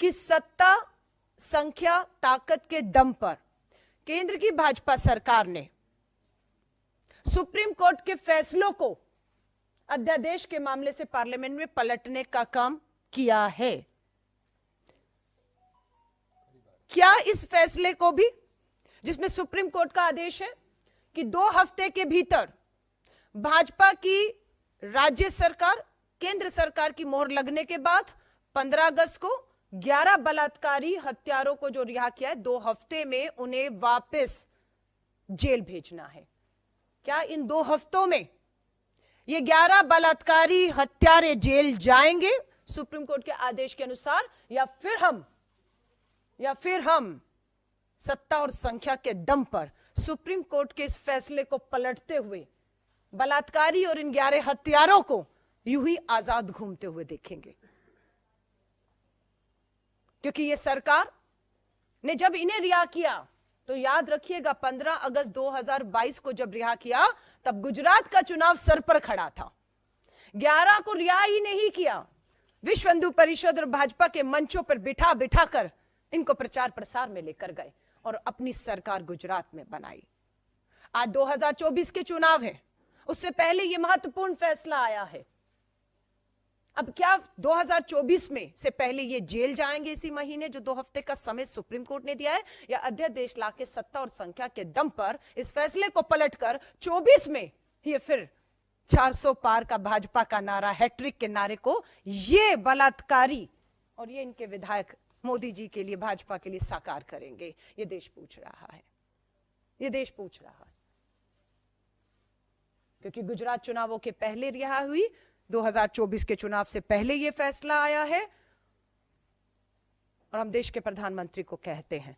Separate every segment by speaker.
Speaker 1: कि सत्ता, संख्या, ताकत के दम पर केंद्र की भाजपा सरकार ने सुप्रीम कोर्ट के फैसलों को अध्यादेश के मामले से पार्लियामेंट में पलटने का काम किया है। क्या इस फैसले को भी, जिसमें सुप्रीम कोर्ट का आदेश है कि 2 हफ्ते के भीतर भाजपा की राज्य सरकार, केंद्र सरकार की मोहर लगने के बाद 15 अगस्त को 11 बलात्कारी हत्यारों को जो रिहा किया है, 2 हफ्ते में उन्हें वापस जेल भेजना है। क्या इन 2 हफ्तों में ये 11 बलात्कारी हत्यारे जेल जाएंगे सुप्रीम कोर्ट के आदेश के अनुसार, या फिर हम सत्ता और संख्या के दम पर सुप्रीम कोर्ट के इस फैसले को पलटते हुए बलात्कारी और इन 11 हत्यारों को यूं ही आजाद घूमते हुए देखेंगे? क्योंकि ये सरकार ने जब इन्हें रिहा किया, तो याद रखिएगा 15 अगस्त 2022 को जब रिहा किया, तब गुजरात का चुनाव सर पर खड़ा था। 11 को रिहा ही नहीं किया, विश्व हिंदू परिषद और भाजपा के मंचों पर बिठा बिठा कर इनको प्रचार प्रसार में लेकर गए और अपनी सरकार गुजरात में बनाई। आज 2024 के चुनाव है, उससे पहले यह महत्वपूर्ण फैसला आया है। अब क्या 2024 में से पहले ये जेल जाएंगे इसी महीने, जो 2 हफ्ते का समय सुप्रीम कोर्ट ने दिया है, या अध्यादेश लाके सत्ता और संख्या के दम पर इस फैसले को पलटकर 24 में ये फिर 400 पार का भाजपा का नारा, हैट्रिक के नारे को ये बलात्कारी और ये इनके विधायक मोदी जी के लिए, भाजपा के लिए साकार करेंगे? ये देश पूछ रहा है, ये देश पूछ रहा है। क्योंकि गुजरात चुनावों के पहले रिहा हुई, 2024 के चुनाव से पहले यह फैसला आया है, और हम देश के प्रधानमंत्री को कहते हैं,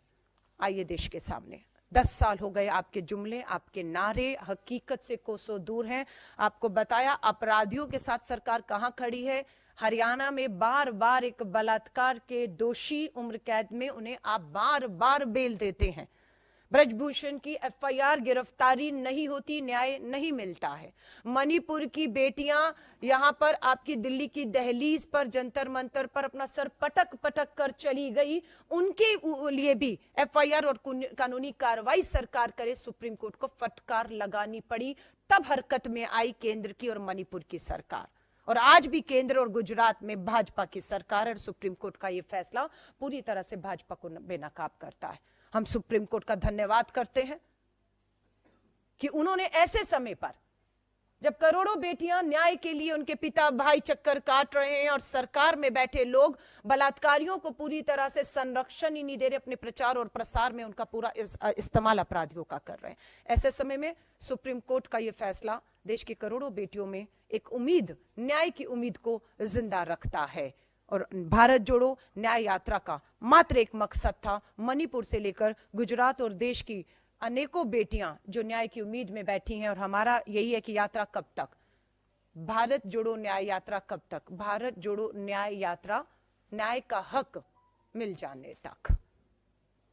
Speaker 1: आइए देश के सामने, 10 साल हो गए आपके जुमले, आपके नारे हकीकत से कोसों दूर हैं। आपको बताया अपराधियों के साथ सरकार कहां खड़ी है। हरियाणा में बार बार एक बलात्कार के दोषी उम्र कैद में उन्हें आप बार बार बेल देते हैं। ब्रजभूषण की एफआईआर, गिरफ्तारी नहीं होती, न्याय नहीं मिलता है। मणिपुर की बेटियां यहां पर आपकी दिल्ली की दहलीज पर, जंतर मंतर पर अपना सर पटक पटक कर चली गई, उनके लिए भी एफआईआर और कानूनी कार्रवाई सरकार करे, सुप्रीम कोर्ट को फटकार लगानी पड़ी। तब हरकत में आई केंद्र की और मणिपुर की सरकार, और आज भी केंद्र और गुजरात में भाजपा की सरकार और सुप्रीम कोर्ट का यह फैसला पूरी तरह से भाजपा को बेनकाब करता है। हम सुप्रीम कोर्ट का धन्यवाद करते हैं कि उन्होंने ऐसे समय पर, जब करोड़ों बेटियां न्याय के लिए उनके पिता भाई चक्कर काट रहे हैं और सरकार में बैठे लोग बलात्कारियों को पूरी तरह से संरक्षण ही नहीं दे रहे, अपने प्रचार और प्रसार में उनका पूरा इस्तेमाल अपराधियों का कर रहे हैं, ऐसे समय में सुप्रीम कोर्ट का यह फैसला देश की करोड़ों बेटियों में एक उम्मीद, न्याय की उम्मीद को जिंदा रखता है। और भारत जोड़ो न्याय यात्रा का मात्र एक मकसद था, मणिपुर से लेकर गुजरात और देश की अनेकों बेटियां जो न्याय की उम्मीद में बैठी हैं, और हमारा यही है कि यात्रा कब तक, भारत जोड़ो न्याय यात्रा कब तक, भारत जोड़ो न्याय यात्रा न्याय का हक मिल जाने तक।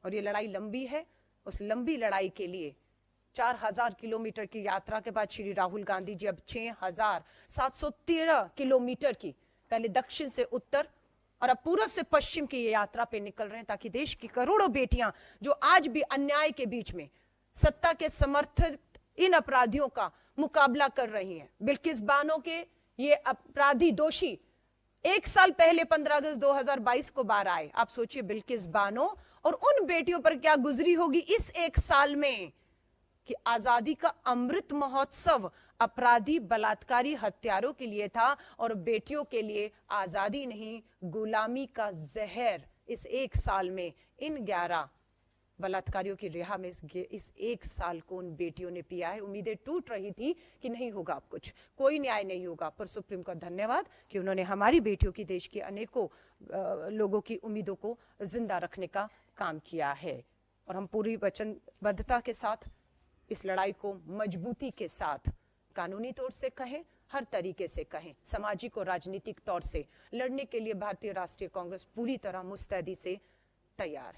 Speaker 1: और ये लड़ाई लंबी है, उस लंबी लड़ाई के लिए 4000 किलोमीटर की यात्रा के बाद श्री राहुल गांधी जी अब 6713 किलोमीटर की, पहले दक्षिण से उत्तर और अब पूर्व से पश्चिम की यात्रा पे निकल रहे हैं, ताकि देश की करोड़ों बेटियां जो आज भी अन्याय के बीच में सत्ता के समर्थित इन अपराधियों का मुकाबला कर रही हैं। बिल्किस बानो के ये अपराधी दोषी 1 साल पहले 15 अगस्त 2022 को बाहर आए। आप सोचिए बिल्किस बानो और उन बेटियों पर क्या गुजरी होगी इस 1 साल में, कि आजादी का अमृत महोत्सव अपराधी बलात्कारी हत्यारों के लिए था, और बेटियों के लिए आजादी नहीं, गुलामी का जहर इस 1 साल में इन 11 बलात्कारियों की रिहा में इस 1 साल को उन बेटियों ने पिया है। उम्मीदें टूट रही थी कि नहीं होगा अब कुछ, कोई न्याय नहीं होगा, पर सुप्रीम का धन्यवाद कि उन्होंने हमारी बेटियों की, देश के अनेकों लोगों की उम्मीदों को जिंदा रखने का काम किया है। और हम पूरी वचनबद्धता के साथ इस लड़ाई को मजबूती के साथ, कानूनी तौर से कहें, हर तरीके से कहें, सामाजिक और राजनीतिक तौर से लड़ने के लिए भारतीय राष्ट्रीय कांग्रेस पूरी तरह मुस्तैदी से तैयार है।